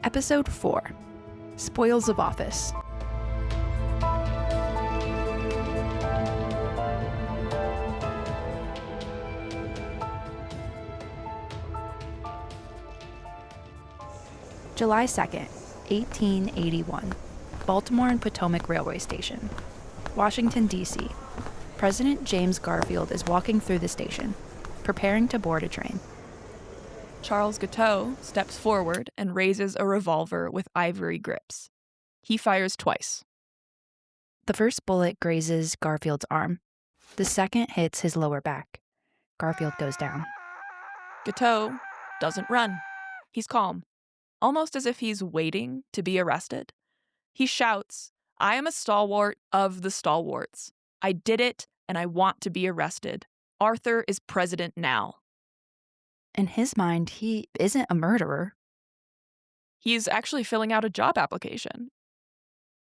Episode 4, Spoils of Office. July 2nd, 1881, Baltimore and Potomac Railway Station. Washington, D.C. President James Garfield is walking through the station, preparing to board a train. Charles Guiteau steps forward and raises a revolver with ivory grips. He fires twice. The first bullet grazes Garfield's arm. The second hits his lower back. Garfield goes down. Guiteau doesn't run. He's calm, almost as if he's waiting to be arrested. He shouts, "I am a stalwart of the Stalwarts. I did it, and I want to be arrested. Arthur is president now." In his mind, he isn't a murderer. He's actually filling out a job application.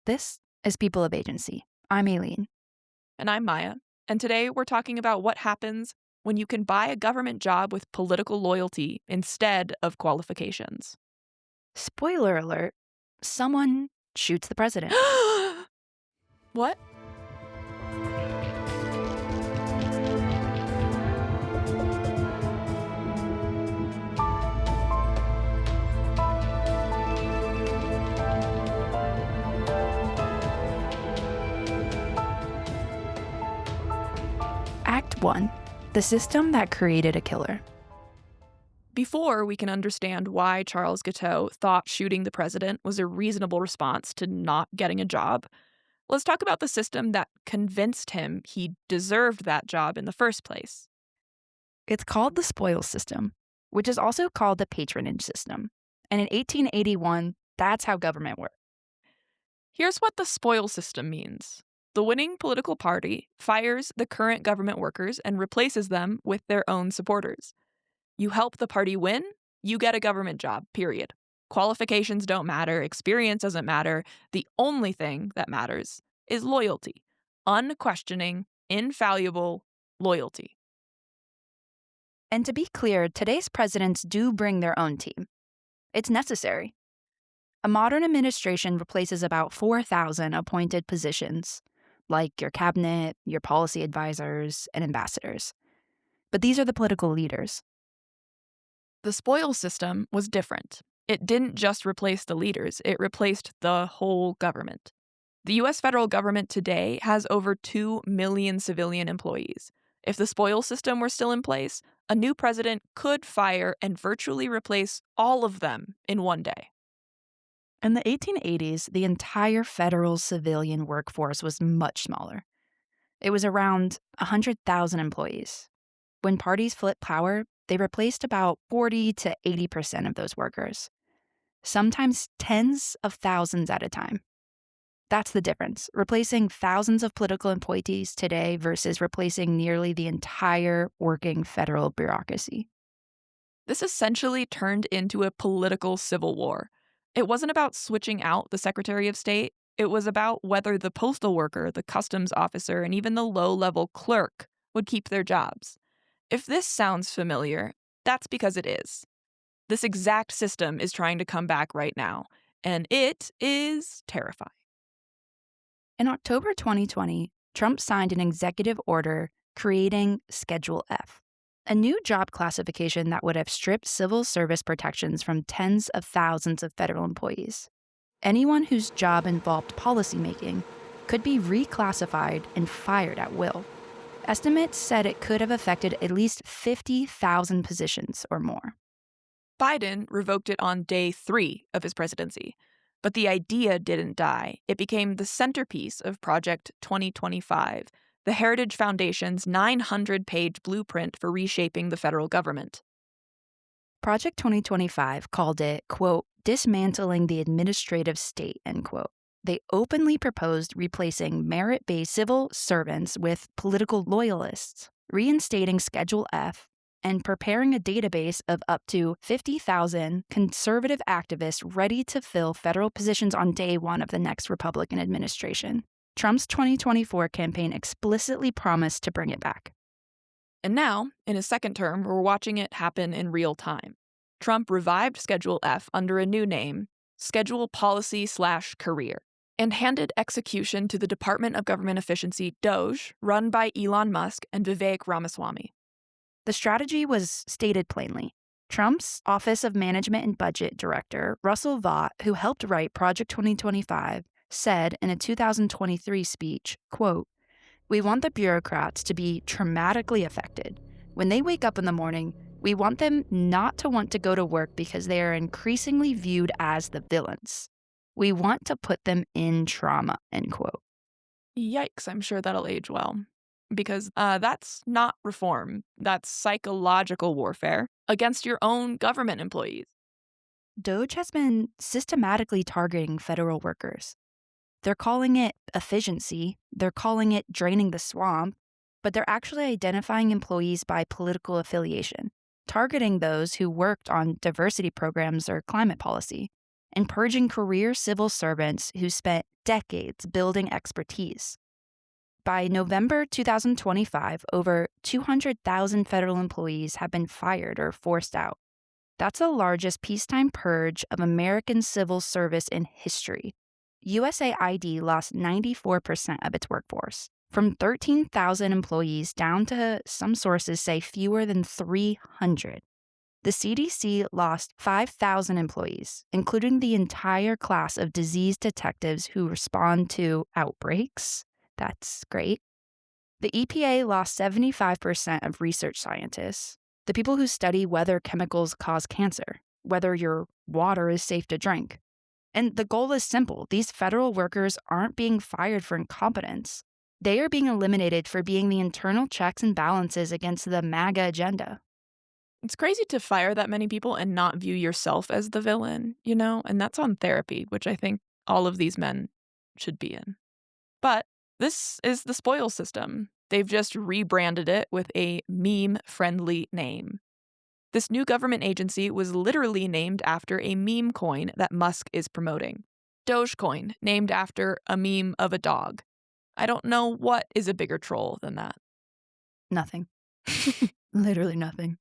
This is People of Agency. I'm Aileen. And I'm Maia. And today we're talking about what happens when you can buy a government job with political loyalty instead of qualifications. Spoiler alert, someone shoots the president. What? Act 1. The system that created a killer. Before we can understand why Charles Guiteau thought shooting the president was a reasonable response to not getting a job, let's talk about the system that convinced him he deserved that job in the first place. It's called the spoils system, which is also called the patronage system. And in 1881, that's how government worked. Here's what the spoils system means. The winning political party fires the current government workers and replaces them with their own supporters. You help the party win, you get a government job, period. Qualifications don't matter, experience doesn't matter. The only thing that matters is loyalty. Unquestioning, infallible loyalty. And to be clear, today's presidents do bring their own team. It's necessary. A modern administration replaces about 4,000 appointed positions, like your cabinet, your policy advisors, and ambassadors. But these are the political leaders. The spoils system was different. It didn't just replace the leaders, it replaced the whole government. The U.S. federal government today has over 2 million civilian employees. If the spoils system were still in place, a new president could fire and virtually replace all of them in one day. In the 1880s, the entire federal civilian workforce was much smaller. It was around 100,000 employees. When parties flipped power, they replaced about 40 to 80% of those workers, sometimes tens of thousands at a time. That's the difference, replacing thousands of political appointees today versus replacing nearly the entire working federal bureaucracy. This essentially turned into a political civil war. It wasn't about switching out the Secretary of State. It was about whether the postal worker, the customs officer, and even the low-level clerk would keep their jobs. If this sounds familiar, that's because it is. This exact system is trying to come back right now, and it is terrifying. In October 2020, Trump signed an executive order creating Schedule F, a new job classification that would have stripped civil service protections from tens of thousands of federal employees. Anyone whose job involved policymaking could be reclassified and fired at will. Estimates said it could have affected at least 50,000 positions or more. Biden revoked it on day 3 of his presidency, but the idea didn't die. It became the centerpiece of Project 2025, the Heritage Foundation's 900-page blueprint for reshaping the federal government. Project 2025 called it, quote, dismantling the administrative state, end quote. They openly proposed replacing merit-based civil servants with political loyalists, reinstating Schedule F, and preparing a database of up to 50,000 conservative activists ready to fill federal positions on day 1 of the next Republican administration. Trump's 2024 campaign explicitly promised to bring it back. And now, in his second term, we're watching it happen in real time. Trump revived Schedule F under a new name, schedule policy/career, and handed execution to the Department of Government Efficiency, DOGE, run by Elon Musk and Vivek Ramaswamy. The strategy was stated plainly. Trump's Office of Management and Budget Director, Russell Vought, who helped write Project 2025, said in a 2023 speech, quote, "We want the bureaucrats to be traumatically affected. When they wake up in the morning, we want them not to want to go to work because they are increasingly viewed as the villains. We want to put them in trauma," end quote. Yikes, I'm sure that'll age well. Because that's not reform. That's psychological warfare against your own government employees. DOGE has been systematically targeting federal workers. They're calling it efficiency, they're calling it draining the swamp, but they're actually identifying employees by political affiliation, targeting those who worked on diversity programs or climate policy, and purging career civil servants who spent decades building expertise. By November 2025, over 200,000 federal employees have been fired or forced out. That's the largest peacetime purge of American civil service in history. USAID lost 94% of its workforce, from 13,000 employees down to, some sources say, fewer than 300. The CDC lost 5,000 employees, including the entire class of disease detectives who respond to outbreaks. That's great. The EPA lost 75% of research scientists, the people who study whether chemicals cause cancer, whether your water is safe to drink. And the goal is simple. These federal workers aren't being fired for incompetence. They are being eliminated for being the internal checks and balances against the MAGA agenda. It's crazy to fire that many people and not view yourself as the villain, you know? And that's on therapy, which I think all of these men should be in. But this is the spoils system. They've just rebranded it with a meme-friendly name. This new government agency was literally named after a meme coin that Musk is promoting. Dogecoin, named after a meme of a dog. I don't know what is a bigger troll than that. Nothing. Literally nothing.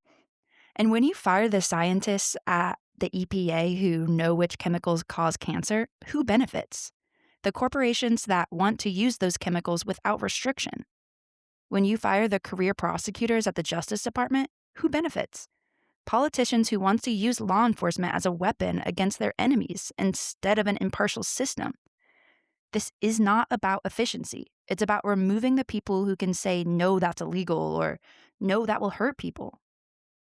And when you fire the scientists at the EPA who know which chemicals cause cancer, who benefits? The corporations that want to use those chemicals without restriction. When you fire the career prosecutors at the Justice Department, who benefits? Politicians who want to use law enforcement as a weapon against their enemies instead of an impartial system. This is not about efficiency. It's about removing the people who can say, no, that's illegal, or no, that will hurt people.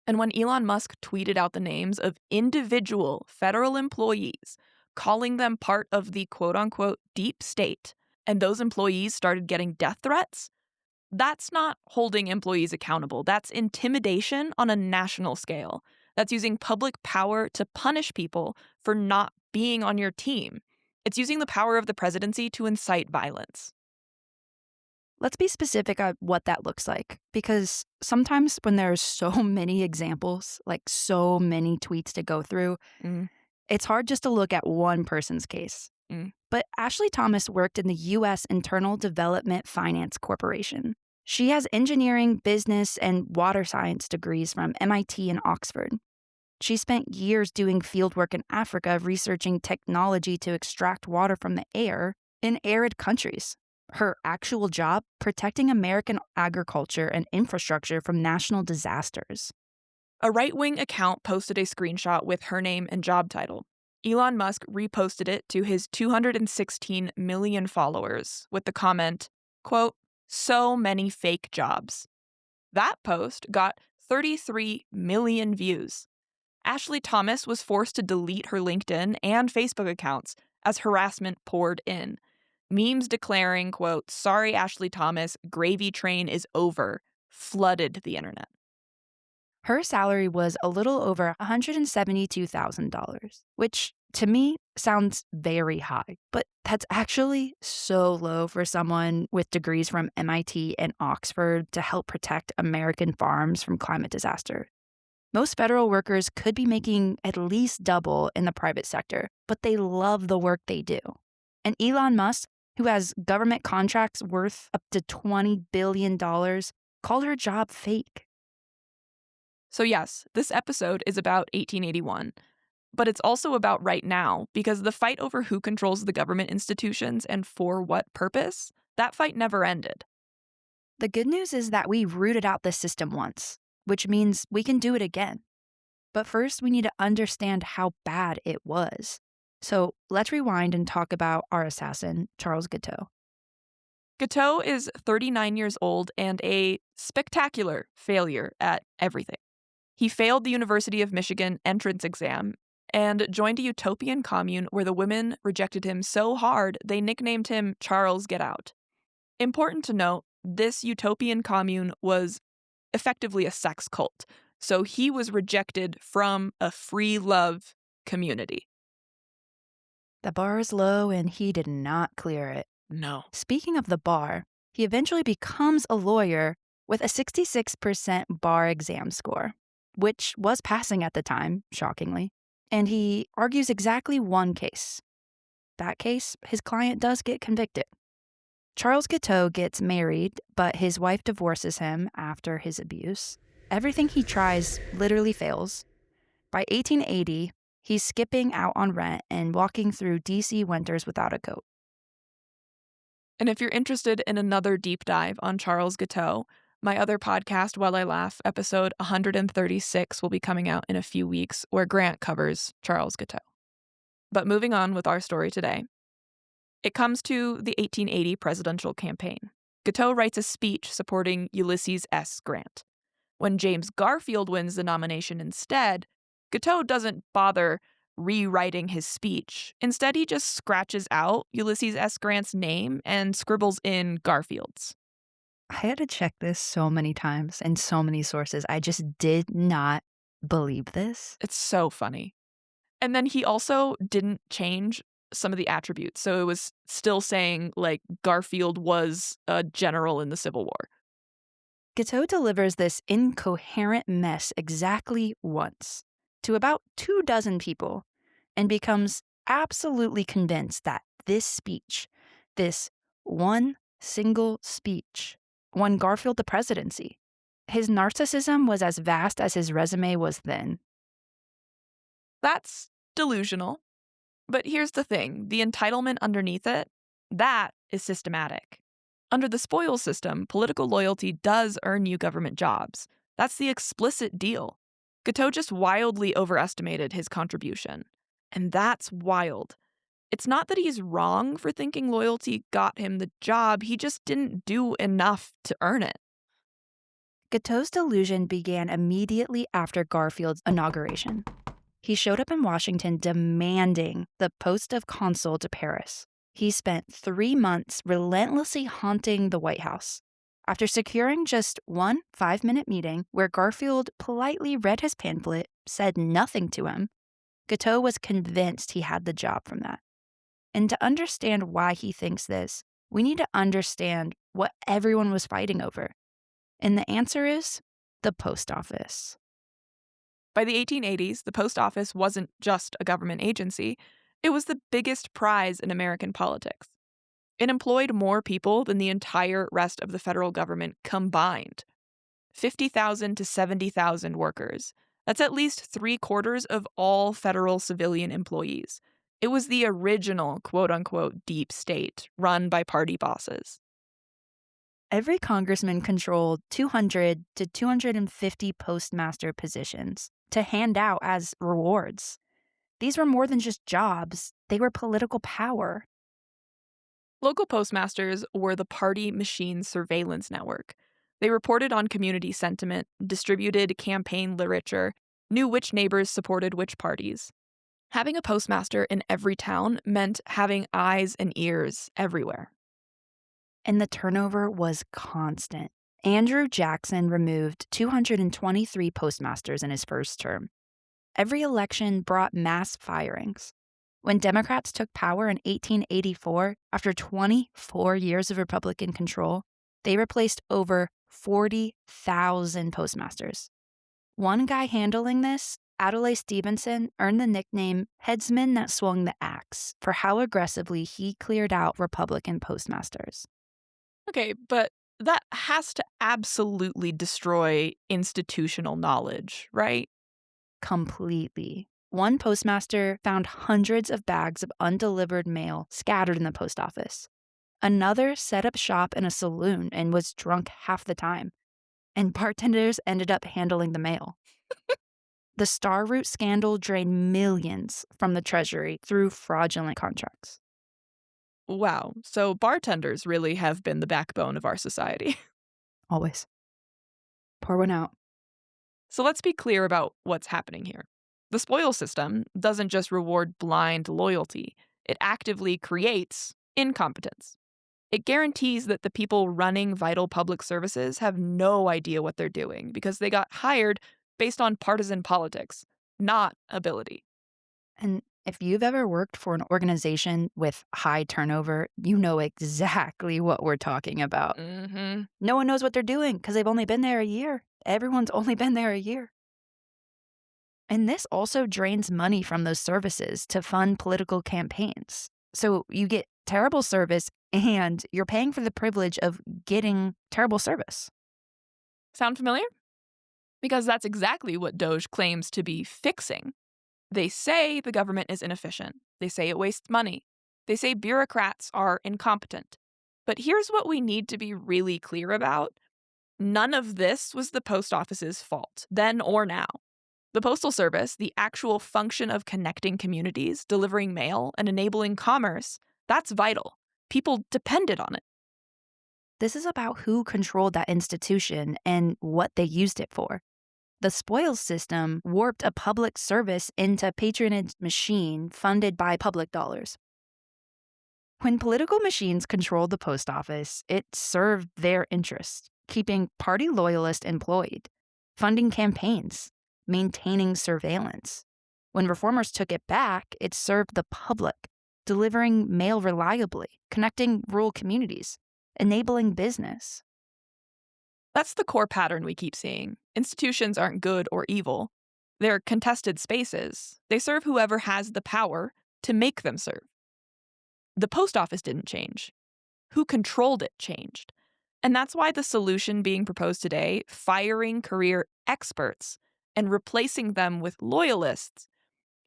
And when Elon Musk tweeted out the names of individual federal employees, calling them part of the quote-unquote deep state, and those employees started getting death threats, that's not holding employees accountable. That's intimidation on a national scale. That's using public power to punish people for not being on your team. It's using the power of the presidency to incite violence. Let's be specific on what that looks like, because sometimes when there's so many examples, like so many tweets to go through, it's hard just to look at one person's case. But Ashley Thomas worked in the U.S. Internal Development Finance Corporation. She has engineering, business, and water science degrees from MIT and Oxford. She spent years doing fieldwork in Africa researching technology to extract water from the air in arid countries. Her actual job, protecting American agriculture and infrastructure from national disasters. A right-wing account posted a screenshot with her name and job title. Elon Musk reposted it to his 216 million followers with the comment, quote, "So many fake jobs." That post got 33 million views. Ashley Thomas was forced to delete her LinkedIn and Facebook accounts as harassment poured in. Memes declaring, quote, "Sorry, Ashley Thomas, gravy train is over," flooded the internet. Her salary was a little over $172,000, which to me sounds very high, but that's actually so low for someone with degrees from MIT and Oxford to help protect American farms from climate disaster. Most federal workers could be making at least double in the private sector, but they love the work they do. And Elon Musk, who has government contracts worth up to $20 billion, called her job fake. So yes, this episode is about 1881. But it's also about right now, because the fight over who controls the government institutions and for what purpose, that fight never ended. The good news is that we rooted out this system once, which means we can do it again. But first, we need to understand how bad it was. So let's rewind and talk about our assassin, Charles Guiteau. Guiteau is 39 years old and a spectacular failure at everything. He failed the University of Michigan entrance exam and joined a utopian commune where the women rejected him so hard they nicknamed him Charles Get Out. Important to note, this utopian commune was effectively a sex cult, so he was rejected from a free love community. The bar is low and he did not clear it. No. Speaking of the bar, he eventually becomes a lawyer with a 66% bar exam score, which was passing at the time, shockingly. And he argues exactly one case. That case, his client does get convicted. Charles Guiteau gets married, but his wife divorces him after his abuse. Everything he tries literally fails. By 1880, he's skipping out on rent and walking through DC winters without a coat. And if you're interested in another deep dive on Charles Guiteau, my other podcast, While I Laugh, episode 136, will be coming out in a few weeks, where Grant covers Charles Guiteau. But moving on with our story today. It comes to the 1880 presidential campaign. Guiteau writes a speech supporting Ulysses S. Grant. When James Garfield wins the nomination instead, Guiteau doesn't bother rewriting his speech. Instead, he just scratches out Ulysses S. Grant's name and scribbles in Garfield's. I had to check this so many times and so many sources. I just did not believe this. It's so funny. And then he also didn't change some of the attributes. So it was still saying, like, Garfield was a general in the Civil War. Guiteau delivers this incoherent mess exactly once to about 24 people and becomes absolutely convinced that this speech, this one single speech, won Garfield the presidency. His narcissism was as vast as his resume was thin. That's delusional. But here's the thing, the entitlement underneath it, that is systematic. Under the spoils system, political loyalty does earn you government jobs. That's the explicit deal. Guiteau just wildly overestimated his contribution. And that's wild. It's not that he's wrong for thinking loyalty got him the job, he just didn't do enough to earn it. Guiteau's delusion began immediately after Garfield's inauguration. He showed up in Washington demanding the post of consul to Paris. He spent 3 months relentlessly haunting the White House. After securing just one 5-minute meeting where Garfield politely read his pamphlet, said nothing to him, Guiteau was convinced he had the job from that. And to understand why he thinks this, we need to understand what everyone was fighting over. And the answer is the post office. By the 1880s, the post office wasn't just a government agency. It was the biggest prize in American politics. It employed more people than the entire rest of the federal government combined. 50,000 to 70,000 workers. That's at least 3/4 of all federal civilian employees. It was the original quote-unquote deep state run by party bosses. Every congressman controlled 200 to 250 postmaster positions to hand out as rewards. These were more than just jobs, they were political power. Local postmasters were the party machine surveillance network. They reported on community sentiment, distributed campaign literature, knew which neighbors supported which parties. Having a postmaster in every town meant having eyes and ears everywhere. And the turnover was constant. Andrew Jackson removed 223 postmasters in his first term. Every election brought mass firings. When Democrats took power in 1884, after 24 years of Republican control, they replaced over 40,000 postmasters. One guy handling this, Adlai Stevenson, earned the nickname Headsman That Swung the Axe for how aggressively he cleared out Republican postmasters. Okay, but that has to absolutely destroy institutional knowledge, right? Completely. One postmaster found hundreds of bags of undelivered mail scattered in the post office. Another set up shop in a saloon and was drunk half the time. And bartenders ended up handling the mail. The Star Route scandal drained millions from the Treasury through fraudulent contracts. Wow. So bartenders really have been the backbone of our society. Always. Pour one out. So let's be clear about what's happening here. The spoils system doesn't just reward blind loyalty, it actively creates incompetence. It guarantees that the people running vital public services have no idea what they're doing because they got hired based on partisan politics, not ability. And if you've ever worked for an organization with high turnover, you know exactly what we're talking about. Mm-hmm. No one knows what they're doing because they've only been there a year. Everyone's only been there a year. And this also drains money from those services to fund political campaigns. So you get terrible service and you're paying for the privilege of getting terrible service. Sound familiar? Because that's exactly what DOGE claims to be fixing. They say the government is inefficient. They say it wastes money. They say bureaucrats are incompetent. But here's what we need to be really clear about. None of this was the post office's fault, then or now. The Postal Service, the actual function of connecting communities, delivering mail, and enabling commerce, that's vital. People depended on it. This is about who controlled that institution and what they used it for. The spoils system warped a public service into a patronage machine funded by public dollars. When political machines controlled the post office, it served their interests, keeping party loyalists employed, funding campaigns, maintaining surveillance. When reformers took it back, it served the public, delivering mail reliably, connecting rural communities, enabling business. That's the core pattern we keep seeing. Institutions aren't good or evil. They're contested spaces. They serve whoever has the power to make them serve. The post office didn't change. Who controlled it changed. And that's why the solution being proposed today, firing career experts and replacing them with loyalists,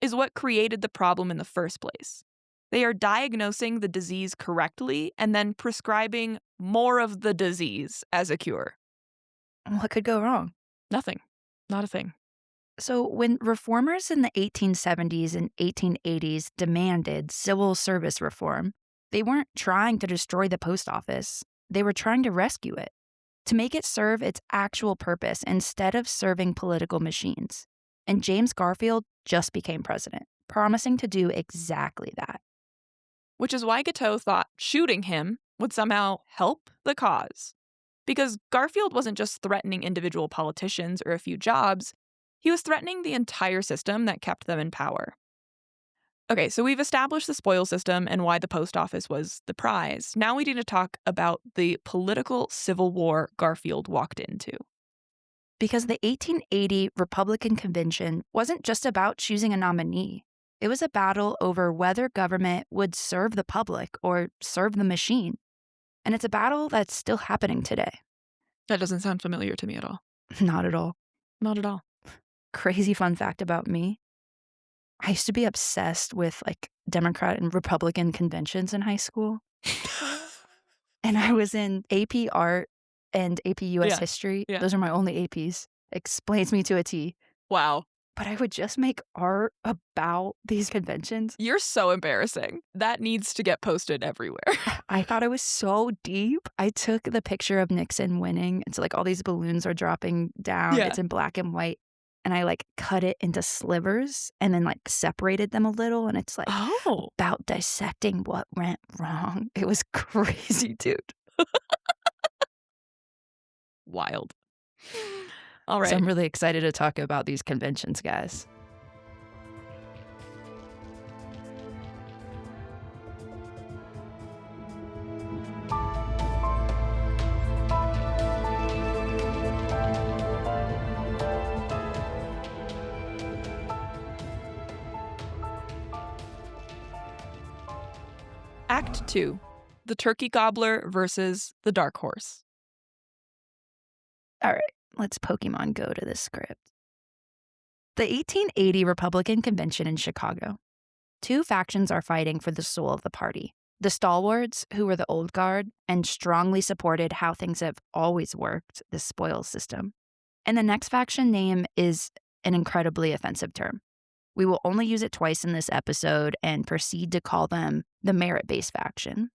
is what created the problem in the first place. They are diagnosing the disease correctly and then prescribing more of the disease as a cure. What could go wrong? Nothing. Not a thing. So, when reformers in the 1870s and 1880s demanded civil service reform, they weren't trying to destroy the post office. They were trying to rescue it, to make it serve its actual purpose instead of serving political machines. And James Garfield just became president, promising to do exactly that. Which is why Guiteau thought shooting him would somehow help the cause. Because Garfield wasn't just threatening individual politicians or a few jobs, he was threatening the entire system that kept them in power. Okay, so we've established the spoils system and why the post office was the prize. Now we need to talk about the political civil war Garfield walked into. Because the 1880 Republican Convention wasn't just about choosing a nominee. It was a battle over whether government would serve the public or serve the machine. And it's a battle that's still happening today. That doesn't sound familiar to me at all. Not at all. Not at all. Crazy fun fact about me. I used to be obsessed with Democrat and Republican conventions in high school. And I was in AP Art and AP US History. Yeah. Those are my only APs. Explains me to a T. Wow. But I would just make art about these conventions. You're so embarrassing. That needs to get posted everywhere. I thought it was so deep. I took the picture of Nixon winning. It's all these balloons are dropping down. Yeah. It's in black and white. And I cut it into slivers and then separated them a little. And it's about dissecting what went wrong. It was crazy, dude. Wild. All right. So I'm really excited to talk about these conventions, guys. Act 2. The Turkey-Gobbler versus the Dark Horse. All right, let's Pokemon Go to this script. The 1880 Republican Convention in Chicago. Two factions are fighting for the soul of the party. The Stalwarts, who were the old guard and strongly supported how things have always worked, the spoils system. And the next faction name is an incredibly offensive term. We will only use it twice in this episode and proceed to call them the merit-based faction.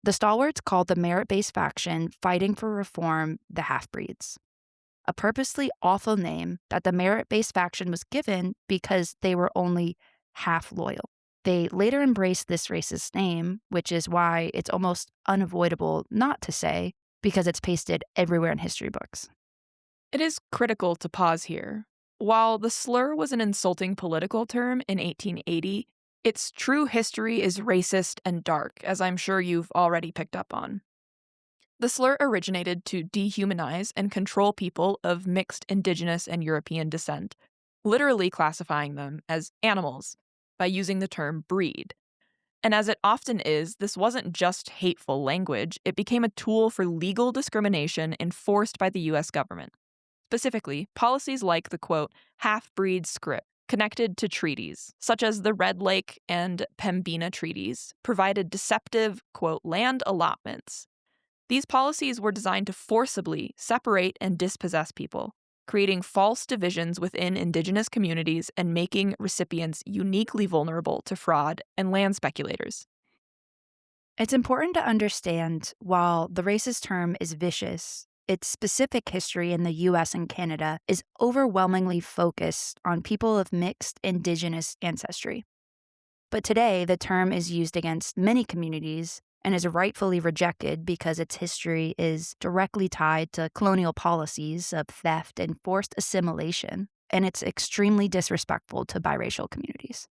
The Stalwarts called the merit-based faction fighting for reform the half-breeds, a purposely awful name that the merit-based faction was given because they were only half loyal. They later embraced this racist name, which is why it's almost unavoidable not to say, because it's pasted everywhere in history books. It is critical to pause here. While the slur was an insulting political term in 1880, its true history is racist and dark, as I'm sure you've already picked up on. The slur originated to dehumanize and control people of mixed Indigenous and European descent, literally classifying them as animals by using the term breed. And as it often is, this wasn't just hateful language, it became a tool for legal discrimination enforced by the U.S. government. Specifically, policies like the, quote, half-breed script connected to treaties, such as the Red Lake and Pembina treaties, provided deceptive, quote, land allotments. These policies were designed to forcibly separate and dispossess people, creating false divisions within Indigenous communities and making recipients uniquely vulnerable to fraud and land speculators. It's important to understand while the racist term is vicious, its specific history in the US and Canada is overwhelmingly focused on people of mixed Indigenous ancestry. But today, the term is used against many communities and is rightfully rejected because its history is directly tied to colonial policies of theft and forced assimilation, and it's extremely disrespectful to biracial communities.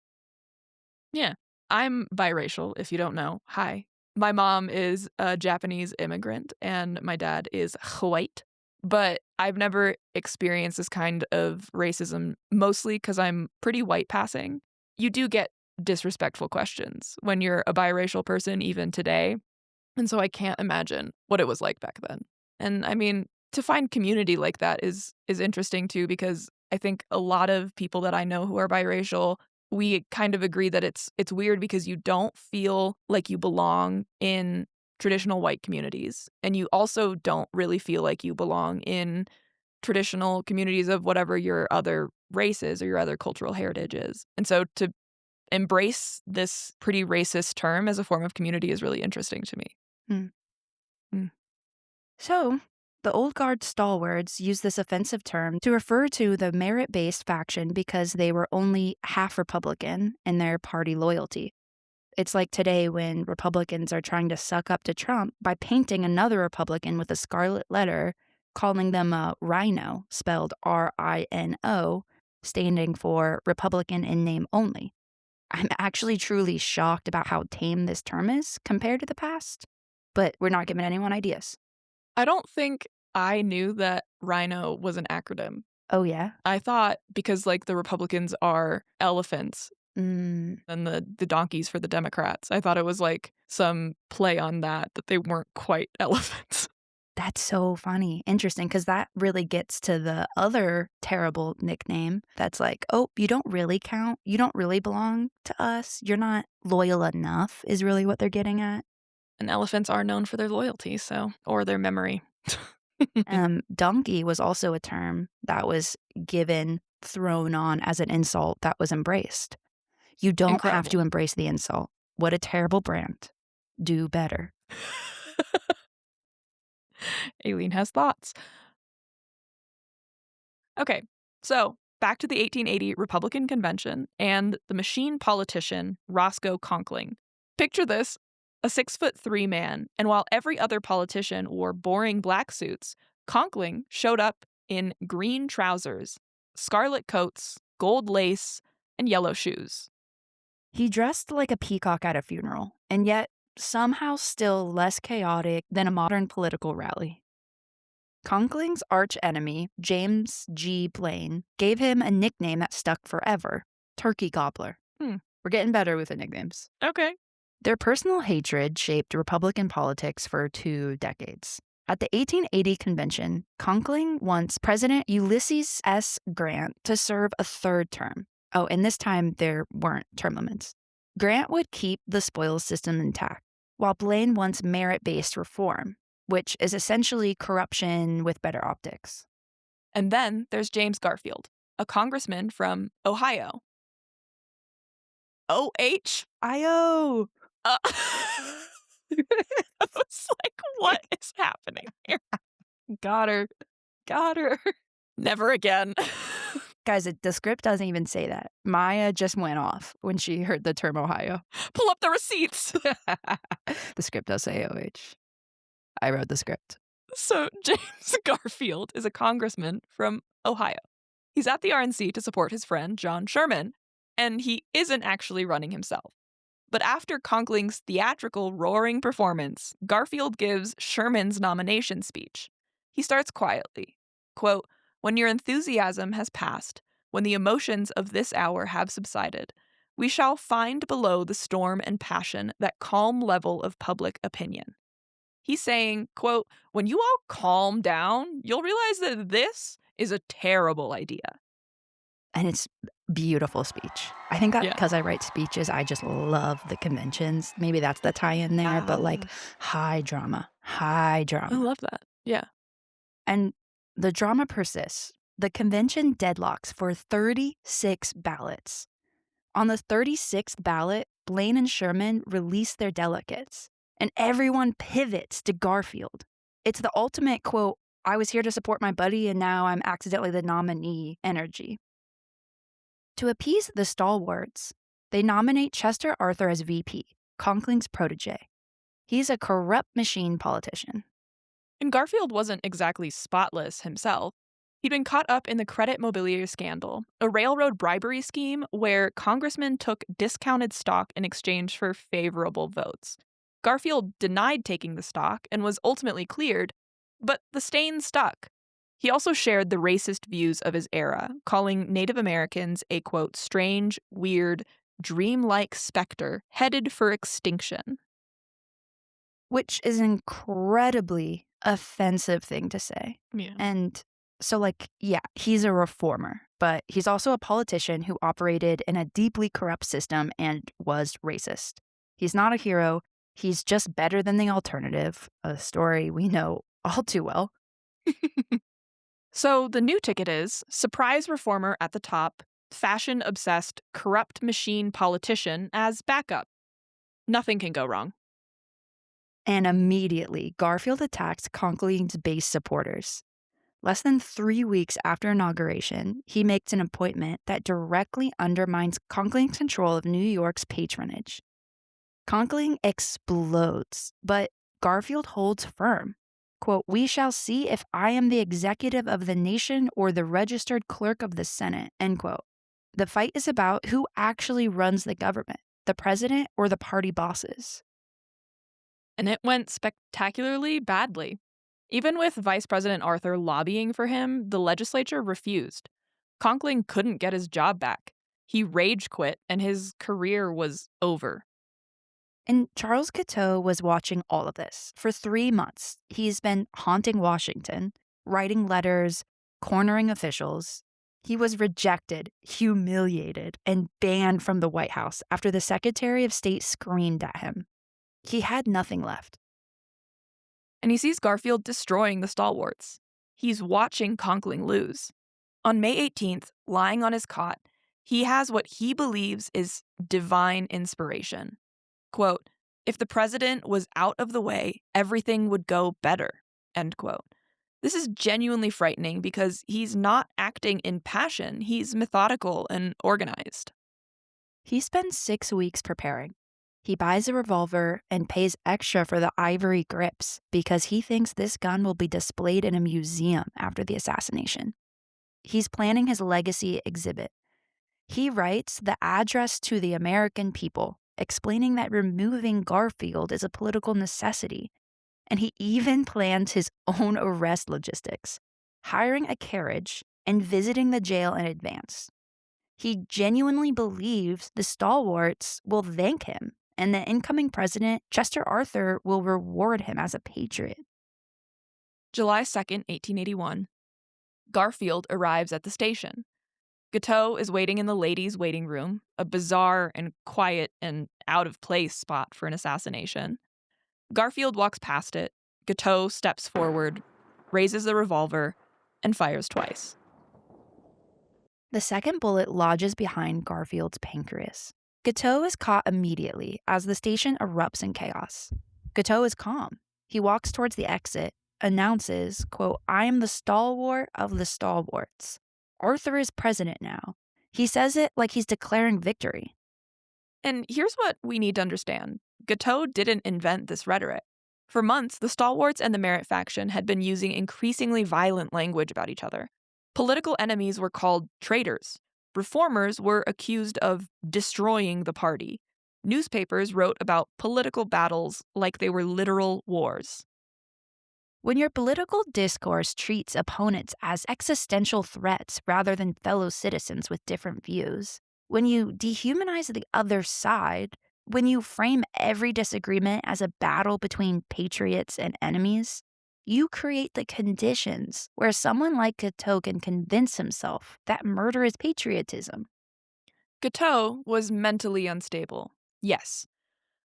Yeah, I'm biracial, if you don't know. Hi. My mom is a Japanese immigrant and my dad is white, but I've never experienced this kind of racism, mostly because I'm pretty white passing. You do get disrespectful questions when you're a biracial person, even today. And so I can't imagine what it was like back then. And I mean, to find community like that is interesting too, because I think a lot of people that I know who are biracial, we kind of agree that it's weird because you don't feel like you belong in traditional white communities. And you also don't really feel like you belong in traditional communities of whatever your other race is or your other cultural heritage is. And so to embrace this pretty racist term as a form of community is really interesting to me. So, the old guard stalwarts used this offensive term to refer to the merit-based faction because they were only half Republican in their party loyalty. It's like today when Republicans are trying to suck up to Trump by painting another Republican with a scarlet letter, calling them a rhino, spelled R-I-N-O, standing for Republican in name only. I'm actually truly shocked about how tame this term is compared to the past, but we're not giving anyone ideas. I don't think I knew that rhino was an acronym. Oh, yeah? I thought because, like, the Republicans are elephants Mm, and the donkeys for the Democrats, I thought it was, like, some play on that they weren't quite elephants. that's so funny. Interesting, because that really gets to the other terrible nickname that's like, oh, you don't really count. You don't really belong to us. You're not loyal enough, is really what they're getting at. And elephants are known for their loyalty, or their memory. Donkey was also a term that was thrown on as an insult that was embraced. You don't have to embrace the insult. What a terrible brand. Do better. Aileen has thoughts. Okay, so back to the 1880 Republican Convention and the machine politician Roscoe Conkling. Picture this. A 6'3" man, and while every other politician wore boring black suits, Conkling showed up in green trousers, scarlet coats, gold lace, and yellow shoes. He dressed like a peacock at a funeral, and yet somehow still less chaotic than a modern political rally. Conkling's archenemy, James G. Blaine, gave him a nickname that stuck forever, Turkey-Gobbler. We're getting better with the nicknames. Okay. Their personal hatred shaped Republican politics for 2 decades. At the 1880 convention, Conkling wants President Ulysses S. Grant to serve a third term. Oh, and this time there weren't term limits. Grant would keep the spoils system intact, while Blaine wants merit-based reform, which is essentially corruption with better optics. And then there's James Garfield, a congressman from Ohio. O-H? I-O! I was like, what is happening here? Got her. Never again. Guys, the script doesn't even say that. Maya just went off when she heard the term Ohio. Pull up the receipts. The script does say OH. I wrote the script. So James Garfield is a congressman from Ohio. He's at the RNC to support his friend John Sherman, and he isn't actually running himself. But after Conkling's theatrical roaring performance, Garfield gives Sherman's nomination speech. He starts quietly, quote, "When your enthusiasm has passed, when the emotions of this hour have subsided, we shall find below the storm and passion that calm level of public opinion." He's saying, quote, "When you all calm down, you'll realize that this is a terrible idea." And it's beautiful speech. I think Yeah. because I write speeches, I just love the conventions. Maybe that's the tie-in there, but like high drama. I love that. Yeah. And the drama persists. The convention deadlocks for 36 ballots. On the 36th ballot, Blaine and Sherman release their delegates, and everyone pivots to Garfield. It's the ultimate, quote, "I was here to support my buddy and now I'm accidentally the nominee" energy. To appease the Stalwarts, they nominate Chester Arthur as VP, Conkling's protege. He's a corrupt machine politician. And Garfield wasn't exactly spotless himself. He'd been caught up in the credit mobilier scandal, a railroad bribery scheme where congressmen took discounted stock in exchange for favorable votes. Garfield denied taking the stock and was ultimately cleared, but the stain stuck. He also shared the racist views of his era, calling Native Americans a, quote, "strange, weird, dreamlike specter headed for extinction." Which is an incredibly offensive thing to say. Yeah. And so, yeah, he's a reformer, but he's also a politician who operated in a deeply corrupt system and was racist. He's not a hero. He's just better than the alternative, a story we know all too well. So the new ticket is surprise reformer at the top, fashion-obsessed, corrupt machine politician as backup. Nothing can go wrong. And immediately, Garfield attacks Conkling's base supporters. Less than 3 weeks after inauguration, he makes an appointment that directly undermines Conkling's control of New York's patronage. Conkling explodes, but Garfield holds firm. Quote, "We shall see if I am the executive of the nation or the registered clerk of the Senate," end quote. The fight is about who actually runs the government, the president or the party bosses. And it went spectacularly badly. Even with Vice President Arthur lobbying for him, the legislature refused. Conkling couldn't get his job back. He rage quit, and his career was over. And Charles Guiteau was watching all of this. For 3 months, he's been haunting Washington, writing letters, cornering officials. He was rejected, humiliated, and banned from the White House after the Secretary of State screamed at him. He had nothing left. And he sees Garfield destroying the Stalwarts. He's watching Conkling lose. On May 18th, lying on his cot, he has what he believes is divine inspiration. Quote, "If the president was out of the way, everything would go better," end quote. This is genuinely frightening because he's not acting in passion. He's methodical and organized. He spends 6 weeks preparing. He buys a revolver and pays extra for the ivory grips because he thinks this gun will be displayed in a museum after the assassination. He's planning his legacy exhibit. He writes the address to the American people, explaining that removing Garfield is a political necessity. And he even plans his own arrest logistics, hiring a carriage and visiting the jail in advance. He genuinely believes the Stalwarts will thank him and the incoming president, Chester Arthur, will reward him as a patriot. July 2nd, 1881. Garfield arrives at the station. Guiteau is waiting in the ladies' waiting room, a bizarre and quiet and out-of-place spot for an assassination. Garfield walks past it. Guiteau steps forward, raises the revolver, and fires twice. The second bullet lodges behind Garfield's pancreas. Guiteau is caught immediately as the station erupts in chaos. Guiteau is calm. He walks towards the exit, announces, quote, "I am the stalwart of the Stalwarts. Arthur is president now." He says it like he's declaring victory. And here's what we need to understand. Guiteau didn't invent this rhetoric. For months, the Stalwarts and the Merit faction had been using increasingly violent language about each other. Political enemies were called traitors. Reformers were accused of destroying the party. Newspapers wrote about political battles like they were literal wars. When your political discourse treats opponents as existential threats rather than fellow citizens with different views, when you dehumanize the other side, when you frame every disagreement as a battle between patriots and enemies, you create the conditions where someone like Guiteau can convince himself that murder is patriotism. Guiteau was mentally unstable, yes.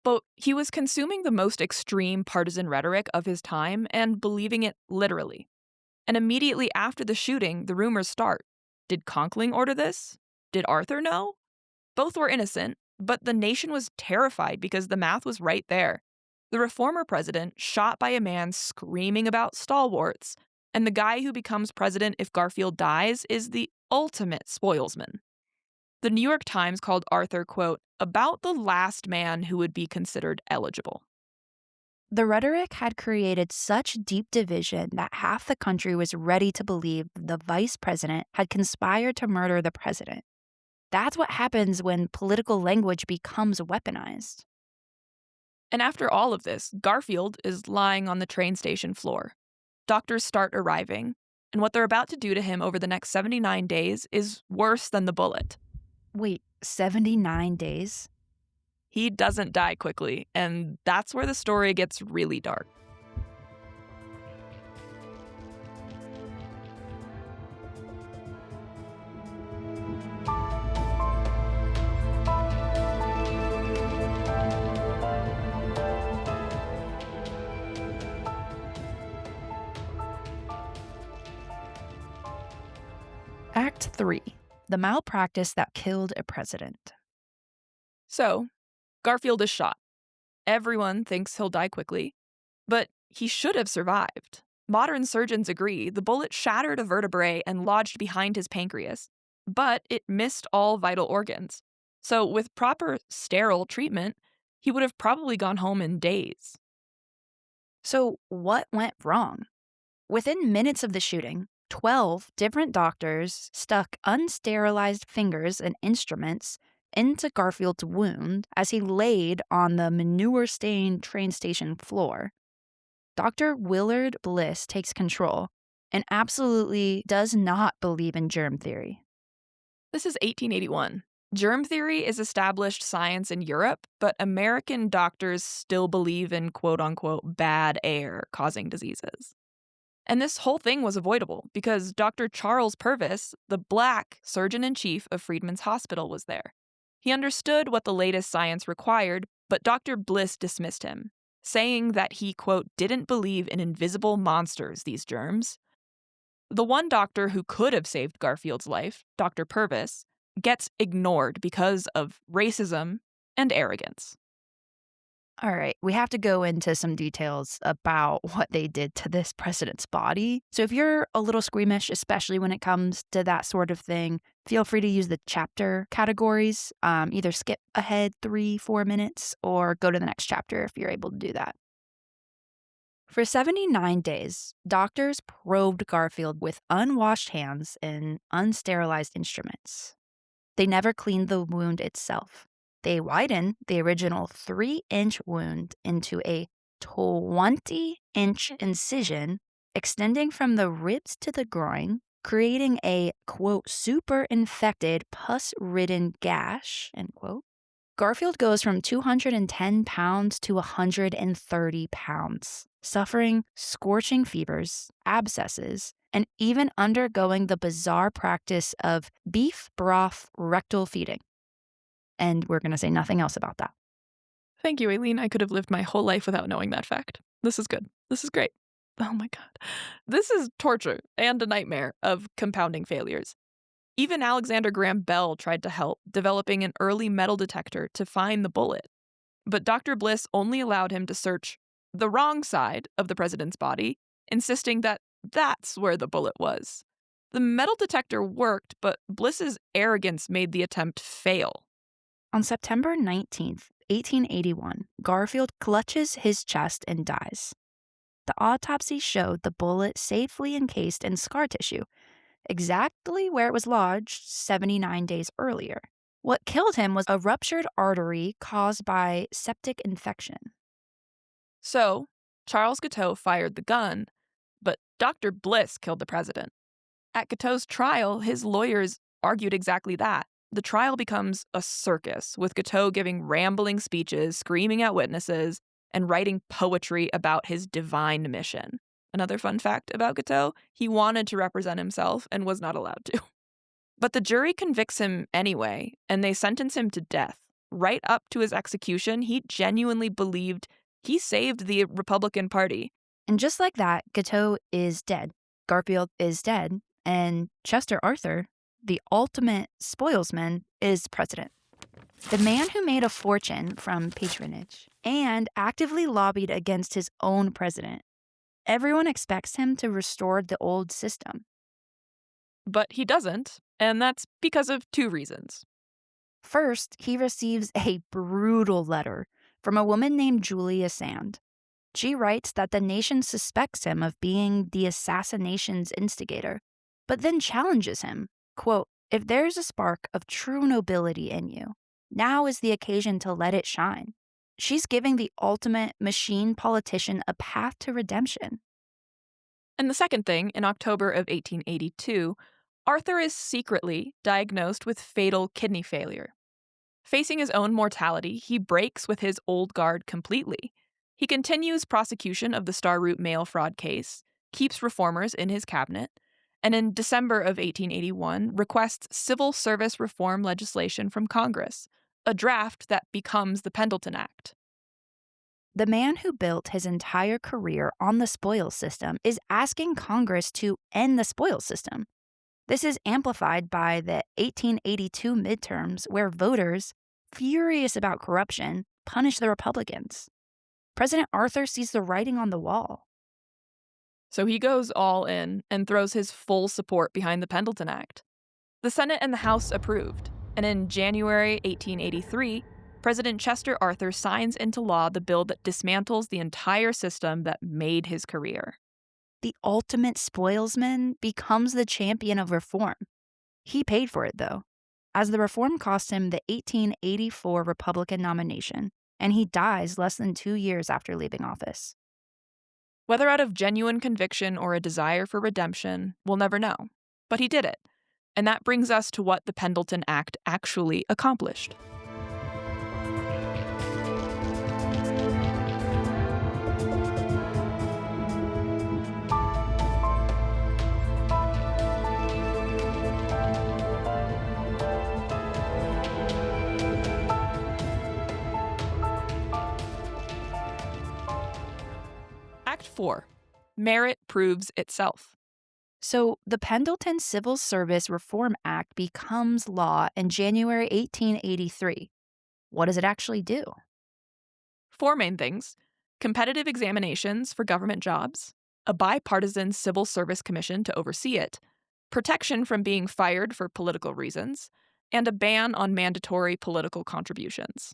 But he was consuming the most extreme partisan rhetoric of his time and believing it literally. And immediately after the shooting, the rumors start. Did Conkling order this? Did Arthur know? Both were innocent, but the nation was terrified because the math was right there. The reformer president shot by a man screaming about stalwarts, and the guy who becomes president if Garfield dies is the ultimate spoilsman. The New York Times called Arthur, quote, about the last man who would be considered eligible. The rhetoric had created such deep division that half the country was ready to believe the vice president had conspired to murder the president. That's what happens when political language becomes weaponized. And after all of this, Garfield is lying on the train station floor. Doctors start arriving, and what they're about to do to him over the next 79 days is worse than the bullet. Wait, 79 days? He doesn't die quickly, and that's where the story gets really dark. Act 3. The malpractice that killed a president. So, Garfield is shot. Everyone thinks he'll die quickly, but he should have survived. Modern surgeons agree the bullet shattered a vertebrae and lodged behind his pancreas, but it missed all vital organs. So, with proper sterile treatment, he would have probably gone home in days. So, what went wrong? Within minutes of the shooting, 12 different doctors stuck unsterilized fingers and instruments into Garfield's wound as he laid on the manure-stained train station floor. Dr. Willard Bliss takes control and absolutely does not believe in germ theory. This is 1881. Germ theory is established science in Europe, but American doctors still believe in quote-unquote bad air causing diseases. And this whole thing was avoidable because Dr. Charles Purvis, the black surgeon-in-chief of Freedman's Hospital, was there. He understood what the latest science required, but Dr. Bliss dismissed him, saying that he, quote, didn't believe in invisible monsters, these germs. The one doctor who could have saved Garfield's life, Dr. Purvis, gets ignored because of racism and arrogance. All right, we have to go into some details about what they did to this president's body. So if you're a little squeamish, especially when it comes to that sort of thing, feel free to use the chapter categories. Either skip ahead 3-4 minutes or go to the next chapter if you're able to do that. For 79 days, doctors probed Garfield with unwashed hands and unsterilized instruments. They never cleaned the wound itself. They widened the original 3-inch wound into a 20-inch incision extending from the ribs to the groin, creating a, quote, super infected, pus-ridden gash, end quote. Garfield goes from 210 pounds to 130 pounds. suffering scorching fevers, abscesses, and even undergoing the bizarre practice of beef broth rectal feeding. And we're going to say nothing else about that. Thank you, Aileen. I could have lived my whole life without knowing that fact. This is good. This is great. Oh my God. This is torture and a nightmare of compounding failures. Even Alexander Graham Bell tried to help, developing an early metal detector to find the bullet. But Dr. Bliss only allowed him to search the wrong side of the president's body, insisting that that's where the bullet was. The metal detector worked, but Bliss's arrogance made the attempt fail. On September 19th, 1881, Garfield clutches his chest and dies. The autopsy showed the bullet safely encased in scar tissue, exactly where it was lodged 79 days earlier. What killed him was a ruptured artery caused by septic infection. So, Charles Guiteau fired the gun, but Dr. Bliss killed the president. At Guiteau's trial, his lawyers argued exactly that. The trial becomes a circus, with Guiteau giving rambling speeches, screaming at witnesses, and writing poetry about his divine mission. Another fun fact about Guiteau, he wanted to represent himself and was not allowed to. But the jury convicts him anyway, and they sentence him to death. Right up to his execution, he genuinely believed he saved the Republican Party. And just like that, Guiteau is dead. Garfield is dead, and Chester Arthur, the ultimate spoilsman, is president. The man who made a fortune from patronage and actively lobbied against his own president. Everyone expects him to restore the old system. But he doesn't, and that's because of two reasons. First, he receives a brutal letter from a woman named Julia Sand. She writes that the nation suspects him of being the assassination's instigator, but then challenges him. Quote, "If there's a spark of true nobility in you, now is the occasion to let it shine." She's giving the ultimate machine politician a path to redemption. And the second thing, in October of 1882, Arthur is secretly diagnosed with fatal kidney failure. Facing his own mortality, he breaks with his old guard completely. He continues prosecution of the Star Route mail fraud case, keeps reformers in his cabinet, and in December of 1881 requests civil service reform legislation from Congress, a draft that becomes the Pendleton Act. The man who built his entire career on the spoils system is asking Congress to end the spoils system. This is amplified by the 1882 midterms, where voters, furious about corruption, punish the Republicans. President Arthur sees the writing on the wall. So he goes all in and throws his full support behind the Pendleton Act. The Senate and the House approved, and in January 1883, President Chester Arthur signs into law the bill that dismantles the entire system that made his career. The ultimate spoilsman becomes the champion of reform. He paid for it, though, as the reform cost him the 1884 Republican nomination, and he dies less than 2 years after leaving office. Whether out of genuine conviction or a desire for redemption, we'll never know. But he did it. And that brings us to what the Pendleton Act actually accomplished. Act 4. Merit proves itself. So the Pendleton Civil Service Reform Act becomes law in January 1883. What does it actually do? 4 main things: competitive examinations for government jobs, a bipartisan civil service commission to oversee it, protection from being fired for political reasons, and a ban on mandatory political contributions.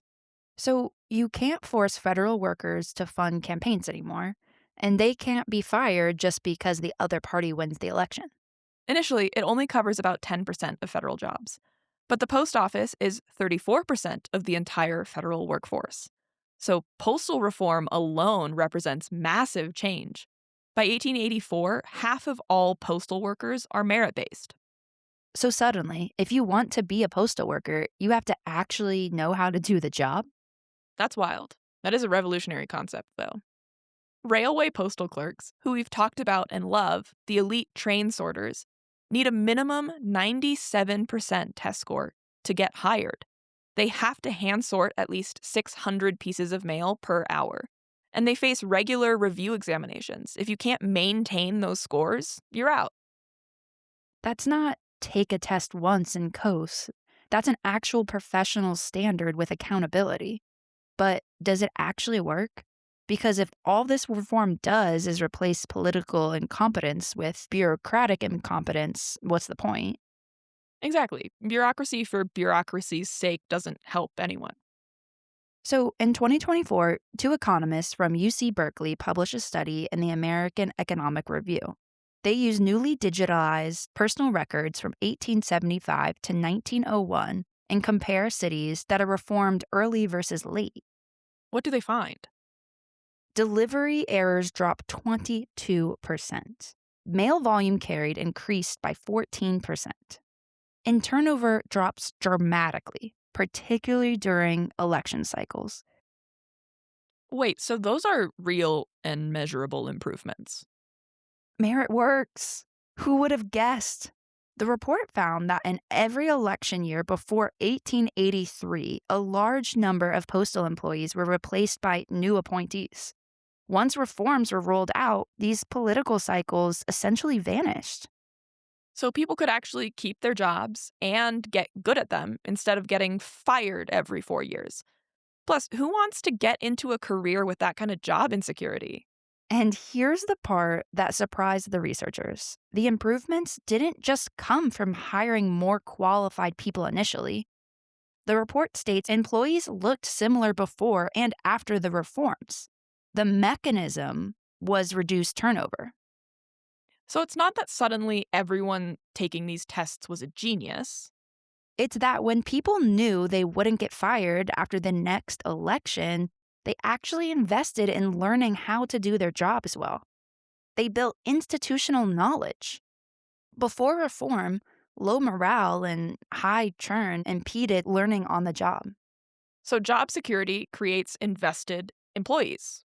So you can't force federal workers to fund campaigns anymore, and they can't be fired just because the other party wins the election. Initially, it only covers about 10% of federal jobs, but the post office is 34% of the entire federal workforce. So postal reform alone represents massive change. By 1884, half of all postal workers are merit-based. So suddenly, if you want to be a postal worker, you have to actually know how to do the job? That's wild. That is a revolutionary concept, though. Railway postal clerks, who we've talked about and love, the elite train sorters, need a minimum 97% test score to get hired. They have to hand sort at least 600 pieces of mail per hour. And they face regular review examinations. If you can't maintain those scores, you're out. That's not take a test once and coast. That's an actual professional standard with accountability. But does it actually work? Because if all this reform does is replace political incompetence with bureaucratic incompetence, what's the point? Exactly. Bureaucracy for bureaucracy's sake doesn't help anyone. So in 2024, two economists from UC Berkeley published a study in the American Economic Review. They used newly digitalized personal records from 1875 to 1901 and compare cities that are reformed early versus late. What do they find? Delivery errors dropped 22%. Mail volume carried increased by 14%. And turnover drops dramatically, particularly during election cycles. Wait, so those are real and measurable improvements. Merit works. Who would have guessed? The report found that in every election year before 1883, a large number of postal employees were replaced by new appointees. Once reforms were rolled out, these political cycles essentially vanished. So people could actually keep their jobs and get good at them instead of getting fired every 4 years. Plus, who wants to get into a career with that kind of job insecurity? And here's the part that surprised the researchers. The improvements didn't just come from hiring more qualified people initially. The report states employees looked similar before and after the reforms. The mechanism was reduced turnover. So it's not that suddenly everyone taking these tests was a genius. It's that when people knew they wouldn't get fired after the next election, they actually invested in learning how to do their jobs well. They built institutional knowledge. Before reform, low morale and high churn impeded learning on the job. So job security creates invested employees.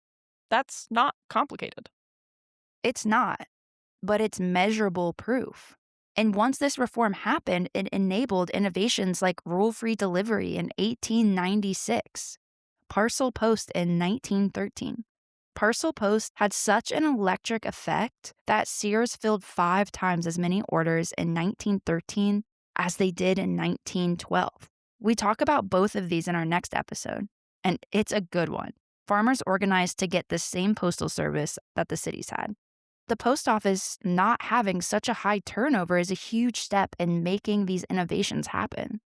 That's not complicated. It's not, but it's measurable proof. And once this reform happened, it enabled innovations like rule-free delivery in 1896, Parcel Post in 1913. Parcel Post had such an electric effect that Sears filled 5 times as many orders in 1913 as they did in 1912. We talk about both of these in our next episode, and it's a good one. Farmers organized to get the same postal service that the cities had. The post office not having such a high turnover is a huge step in making these innovations happen.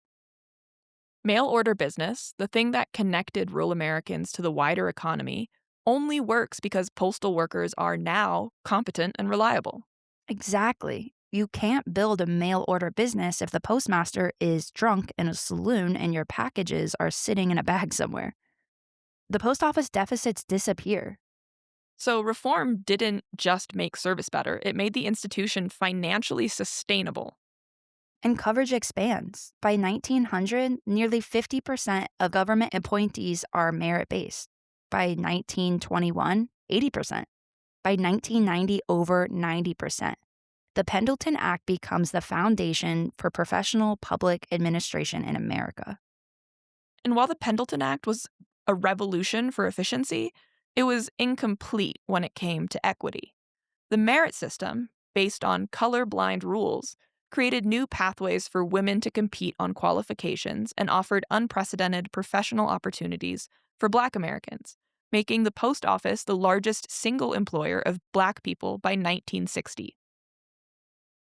Mail order business, the thing that connected rural Americans to the wider economy, only works because postal workers are now competent and reliable. Exactly. You can't build a mail order business if the postmaster is drunk in a saloon and your packages are sitting in a bag somewhere. The post office deficits disappear. So reform didn't just make service better, it made the institution financially sustainable. And coverage expands. By 1900, nearly 50% of government appointees are merit-based. By 1921, 80%. By 1990, over 90%. The Pendleton Act becomes the foundation for professional public administration in America. And while the Pendleton Act was a revolution for efficiency, it was incomplete when it came to equity. The merit system, based on colorblind rules, created new pathways for women to compete on qualifications and offered unprecedented professional opportunities for Black Americans, making the post office the largest single employer of Black people by 1960.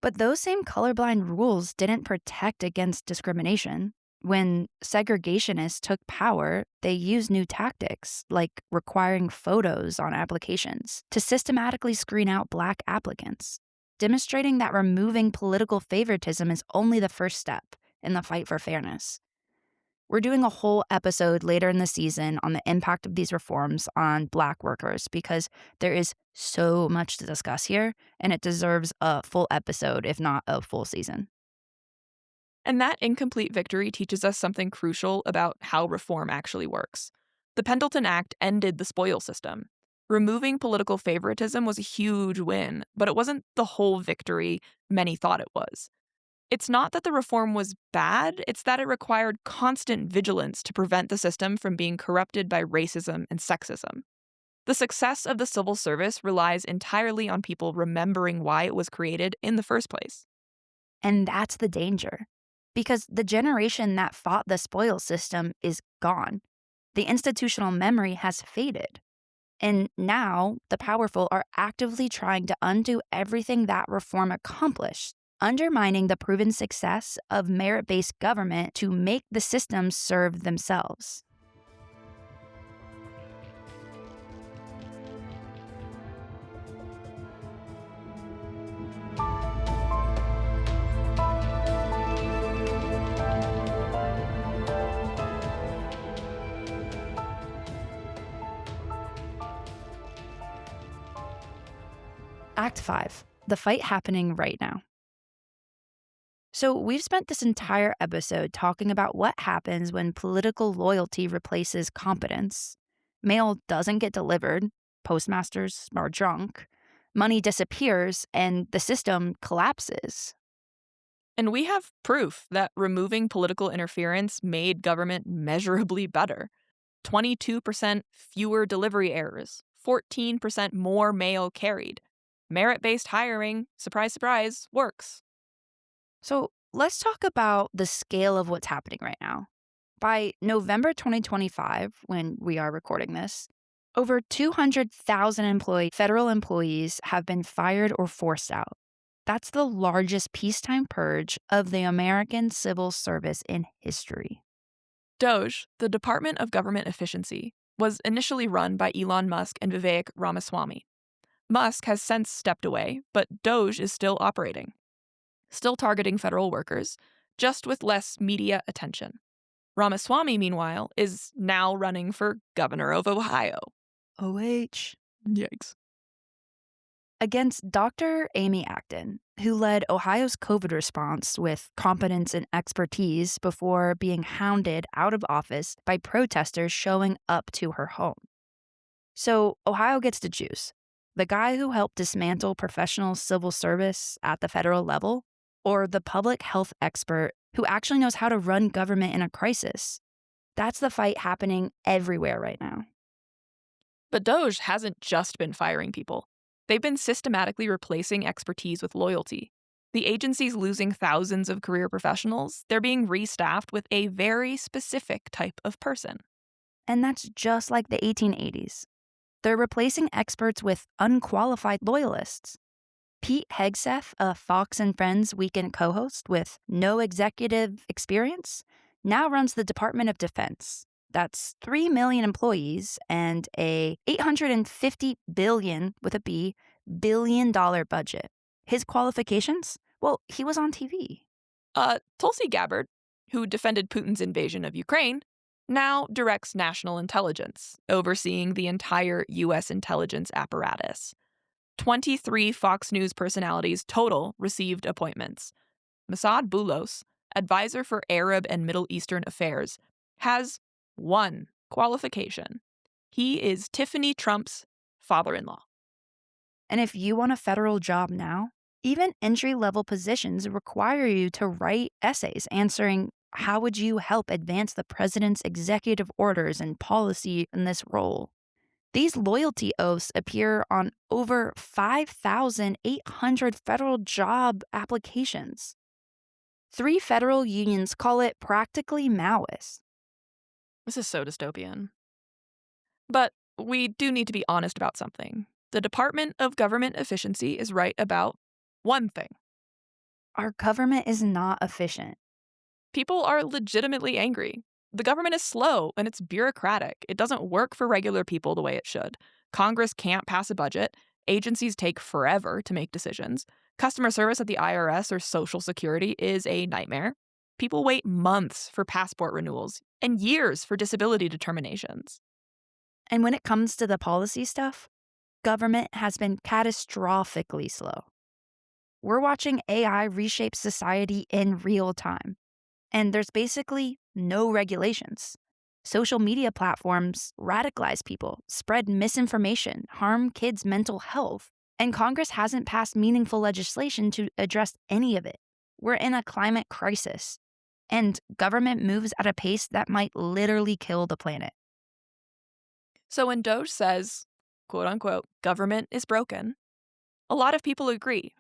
But those same colorblind rules didn't protect against discrimination. When segregationists took power, they used new tactics, like requiring photos on applications, to systematically screen out Black applicants, demonstrating that removing political favoritism is only the first step in the fight for fairness. We're doing a whole episode later in the season on the impact of these reforms on Black workers because there is so much to discuss here, and it deserves a full episode, if not a full season. And that incomplete victory teaches us something crucial about how reform actually works. The Pendleton Act ended the spoils system. Removing political favoritism was a huge win, but it wasn't the whole victory many thought it was. It's not that the reform was bad, it's that it required constant vigilance to prevent the system from being corrupted by racism and sexism. The success of the civil service relies entirely on people remembering why it was created in the first place. And that's the danger. Because the generation that fought the spoils system is gone. The institutional memory has faded. And now the powerful are actively trying to undo everything that reform accomplished, undermining the proven success of merit-based government to make the system serve themselves. Act 5, the fight happening right now. So, we've spent this entire episode talking about what happens when political loyalty replaces competence. Mail doesn't get delivered, postmasters are drunk, money disappears, and the system collapses. And we have proof that removing political interference made government measurably better. 22% fewer delivery errors, 14% more mail carried. Merit-based hiring, surprise, surprise, works. So let's talk about the scale of what's happening right now. By November 2025, when we are recording this, over 200,000 federal employees have been fired or forced out. That's the largest peacetime purge of the American civil service in history. DOGE, the Department of Government Efficiency, was initially run by Elon Musk and Vivek Ramaswamy. Musk has since stepped away, but DOGE is still operating. Still targeting federal workers, just with less media attention. Ramaswamy, meanwhile, is now running for governor of Ohio. OH. Yikes. Against Dr. Amy Acton, who led Ohio's COVID response with competence and expertise before being hounded out of office by protesters showing up to her home. So Ohio gets to choose. The guy who helped dismantle professional civil service at the federal level, or the public health expert who actually knows how to run government in a crisis. That's the fight happening everywhere right now. But DOGE hasn't just been firing people. They've been systematically replacing expertise with loyalty. The agency's losing thousands of career professionals. They're being restaffed with a very specific type of person. And that's just like the 1880s. They're replacing experts with unqualified loyalists. Pete Hegseth, a Fox and Friends weekend co-host with no executive experience, now runs the Department of Defense. That's 3 million employees and a $850 billion, with a B, billion-dollar budget. His qualifications? Well, he was on TV. Tulsi Gabbard, who defended Putin's invasion of Ukraine, now directs national intelligence, overseeing the entire U.S. intelligence apparatus. 23 Fox News personalities total received appointments. Massad Boulos, advisor for Arab and Middle Eastern affairs, has one qualification. He is Tiffany Trump's father-in-law. And if you want a federal job now, even entry-level positions require you to write essays answering how would you help advance the president's executive orders and policy in this role. These loyalty oaths appear on over 5,800 federal job applications. 3 federal unions call it practically Maoist. This is so dystopian. But we do need to be honest about something. The Department of Government Efficiency is right about one thing. Our government is not efficient. People are legitimately angry. The government is slow and it's bureaucratic. It doesn't work for regular people the way it should. Congress can't pass a budget. Agencies take forever to make decisions. Customer service at the IRS or Social Security is a nightmare. People wait months for passport renewals and years for disability determinations. And when it comes to the policy stuff, government has been catastrophically slow. We're watching AI reshape society in real time. And there's basically no regulations. Social media platforms radicalize people, spread misinformation, harm kids' mental health, and Congress hasn't passed meaningful legislation to address any of it. We're in a climate crisis, and government moves at a pace that might literally kill the planet. So when DOGE says, quote unquote, government is broken, a lot of people agree.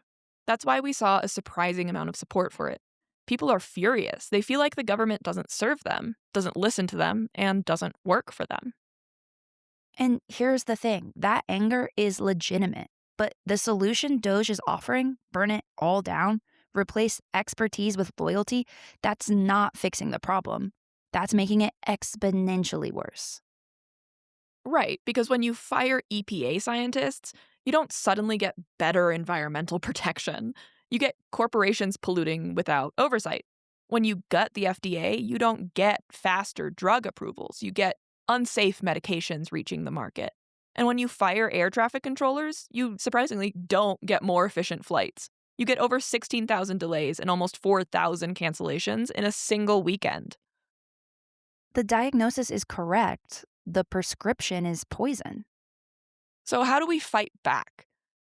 That's why we saw a surprising amount of support for it. People are furious. They feel like the government doesn't serve them, doesn't listen to them, and doesn't work for them. And here's the thing, that anger is legitimate, but the solution DOGE is offering, burn it all down, replace expertise with loyalty, that's not fixing the problem. That's making it exponentially worse. Right, because when you fire EPA scientists, you don't suddenly get better environmental protection. You get corporations polluting without oversight. When you gut the FDA, you don't get faster drug approvals. You get unsafe medications reaching the market. And when you fire air traffic controllers, you surprisingly don't get more efficient flights. You get over 16,000 delays and almost 4,000 cancellations in a single weekend. The diagnosis is correct. The prescription is poison. So how do we fight back?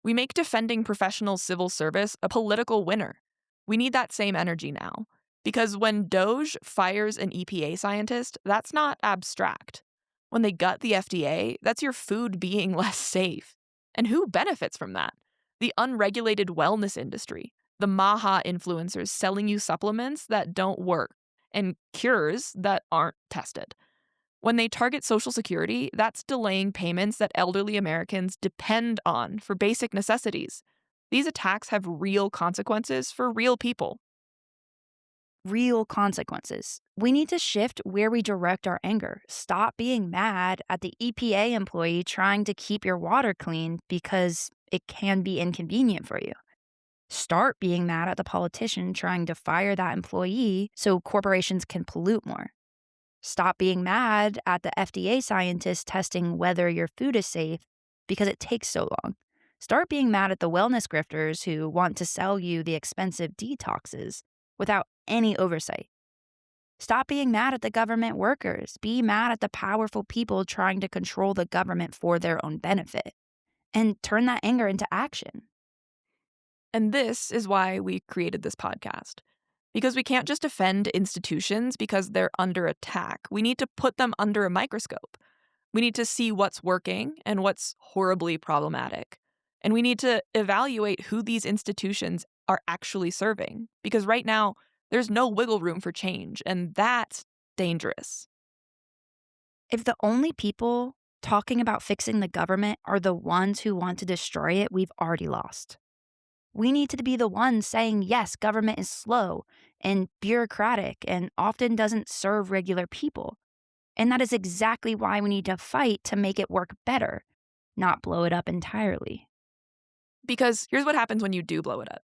We make defending professional civil service a political winner. We need that same energy now. Because when DOGE fires an EPA scientist, that's not abstract. When they gut the FDA, that's your food being less safe. And who benefits from that? The unregulated wellness industry, the Maha influencers selling you supplements that don't work, and cures that aren't tested. When they target Social Security, that's delaying payments that elderly Americans depend on for basic necessities. These attacks have real consequences for real people. Real consequences. We need to shift where we direct our anger. Stop being mad at the EPA employee trying to keep your water clean because it can be inconvenient for you. Start being mad at the politician trying to fire that employee so corporations can pollute more. Stop being mad at the FDA scientist testing whether your food is safe because it takes so long. Start being mad at the wellness grifters who want to sell you the expensive detoxes without any oversight. Stop being mad at the government workers. Be mad at the powerful people trying to control the government for their own benefit. And turn that anger into action. And this is why we created this podcast. Because we can't just defend institutions because they're under attack. We need to put them under a microscope. We need to see what's working and what's horribly problematic. And we need to evaluate who these institutions are actually serving. Because right now, there's no wiggle room for change, and that's dangerous. If the only people talking about fixing the government are the ones who want to destroy it, we've already lost. We need to be the ones saying, yes, government is slow and bureaucratic and often doesn't serve regular people. And that is exactly why we need to fight to make it work better, not blow it up entirely. Because here's what happens when you do blow it up.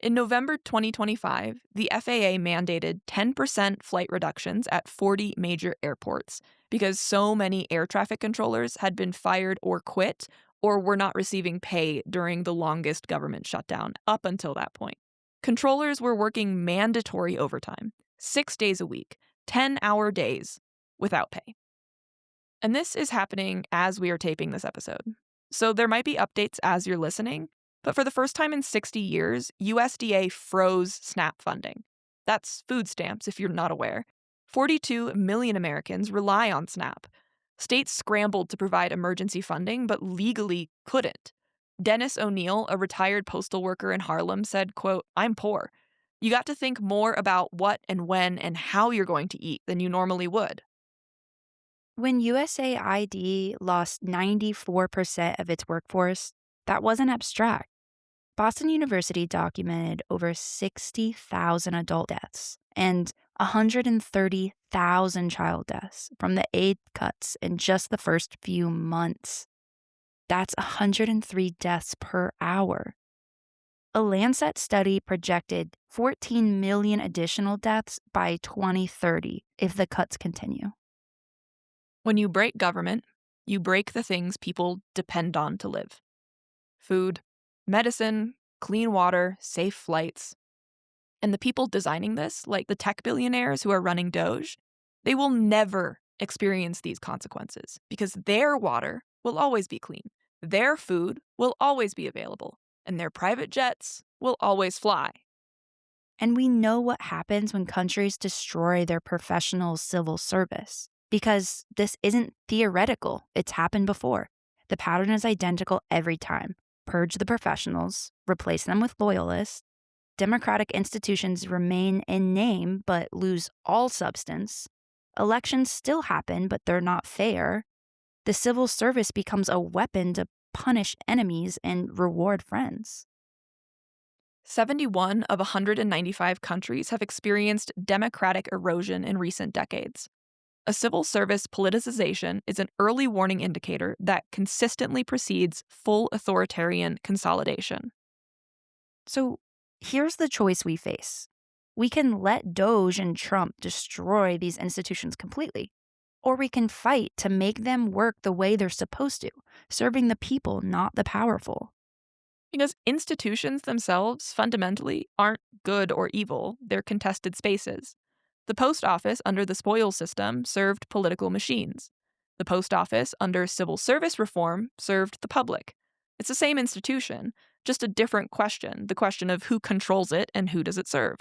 In November 2025, the FAA mandated 10% flight reductions at 40 major airports because so many air traffic controllers had been fired or quit or were not receiving pay during the longest government shutdown up until that point. Controllers were working mandatory overtime, 6 days a week, 10-hour days, without pay. And this is happening as we are taping this episode. So there might be updates as you're listening, but for the first time in 60 years, USDA froze SNAP funding. That's food stamps, if you're not aware. 42 million Americans rely on SNAP. States scrambled to provide emergency funding, but legally couldn't. Dennis O'Neill, a retired postal worker in Harlem, said, quote, "I'm poor. You got to think more about what and when and how you're going to eat than you normally would." When USAID lost 94% of its workforce, that wasn't abstract. Boston University documented over 60,000 adult deaths and 130,000 child deaths from the aid cuts in just the first few months. That's 103 deaths per hour. A Lancet study projected 14 million additional deaths by 2030 if the cuts continue. When you break government, you break the things people depend on to live. Food, medicine, clean water, safe flights. And the people designing this, like the tech billionaires who are running DOGE, they will never experience these consequences because their water will always be clean, their food will always be available, and their private jets will always fly. And we know what happens when countries destroy their professional civil service. Because this isn't theoretical, it's happened before. The pattern is identical every time. Purge the professionals, replace them with loyalists. Democratic institutions remain in name but lose all substance. Elections still happen, but they're not fair. The civil service becomes a weapon to punish enemies and reward friends. 71 of 195 countries have experienced democratic erosion in recent decades. A civil service politicization is an early warning indicator that consistently precedes full authoritarian consolidation. So here's the choice we face. We can let DOGE and Trump destroy these institutions completely, or we can fight to make them work the way they're supposed to, serving the people, not the powerful. Because institutions themselves fundamentally aren't good or evil, they're contested spaces. The post office under the spoils system served political machines. The post office under civil service reform served the public. It's the same institution, just a different question, the question of who controls it and who does it serve.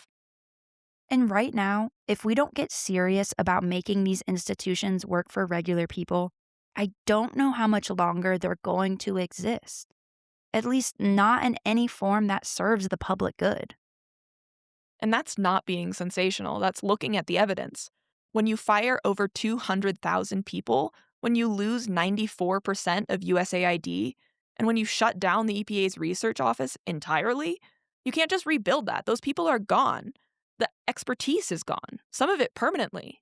And right now, if we don't get serious about making these institutions work for regular people, I don't know how much longer they're going to exist. At least not in any form that serves the public good. And that's not being sensational, that's looking at the evidence. When you fire over 200,000 people, when you lose 94% of USAID, and when you shut down the EPA's research office entirely, you can't just rebuild that. Those people are gone. The expertise is gone, some of it permanently.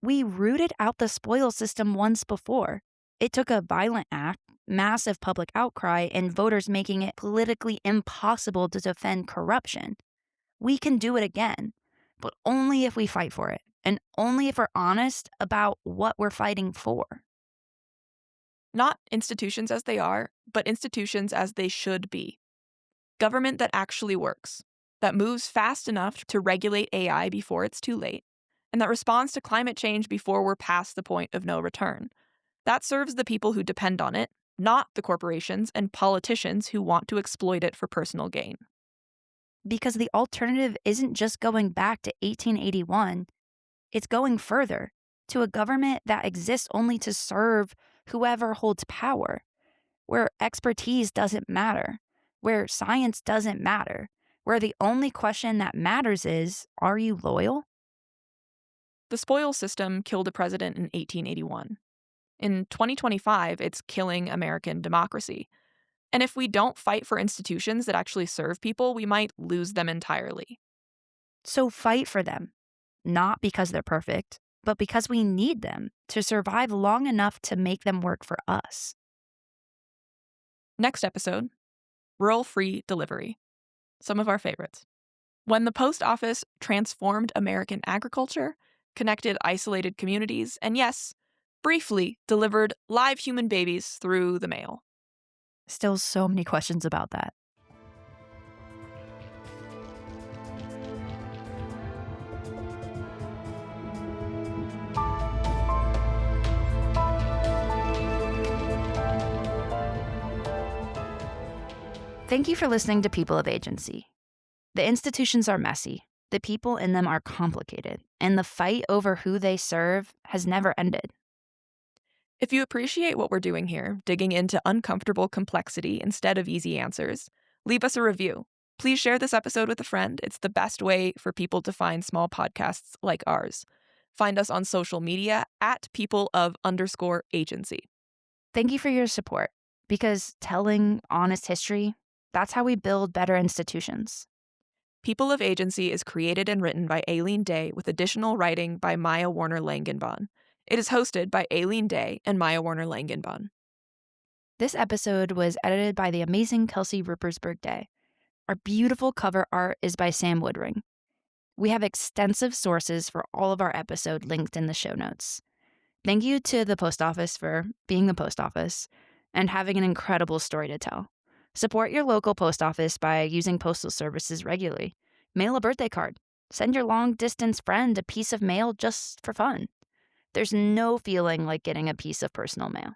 We rooted out the spoils system once before. It took a violent act, massive public outcry, and voters making it politically impossible to defend corruption. We can do it again, but only if we fight for it, and only if we're honest about what we're fighting for. Not institutions as they are, but institutions as they should be. Government that actually works, that moves fast enough to regulate AI before it's too late, and that responds to climate change before we're past the point of no return. That serves the people who depend on it, not the corporations and politicians who want to exploit it for personal gain. Because the alternative isn't just going back to 1881, it's going further to a government that exists only to serve whoever holds power, where expertise doesn't matter, where science doesn't matter, where the only question that matters is, are you loyal? The spoils system killed a president in 1881. In 2025, it's killing American democracy. And if we don't fight for institutions that actually serve people, we might lose them entirely. So fight for them, not because they're perfect, but because we need them to survive long enough to make them work for us. Next episode, rural-free delivery. Some of our favorites. When the post office transformed American agriculture, connected isolated communities, and yes, briefly delivered live human babies through the mail. Still so many questions about that. Thank you for listening to People of Agency. The institutions are messy, the people in them are complicated, and the fight over who they serve has never ended. If you appreciate what we're doing here, digging into uncomfortable complexity instead of easy answers, leave us a review. Please share this episode with a friend. It's the best way for people to find small podcasts like ours. Find us on social media at people_of_agency. Thank you for your support, because telling honest history, that's how we build better institutions. People of Agency is created and written by Aileen Day with additional writing by Maia Warner-Langenbahn. It is hosted by Aileen Day and Maia Warner-Langenbahn. This episode was edited by the amazing Kelsey Ruppersberg Day. Our beautiful cover art is by Sam Woodring. We have extensive sources for all of our episode linked in the show notes. Thank you to the post office for being the post office and having an incredible story to tell. Support your local post office by using postal services regularly. Mail a birthday card. Send your long-distance friend a piece of mail just for fun. There's no feeling like getting a piece of personal mail.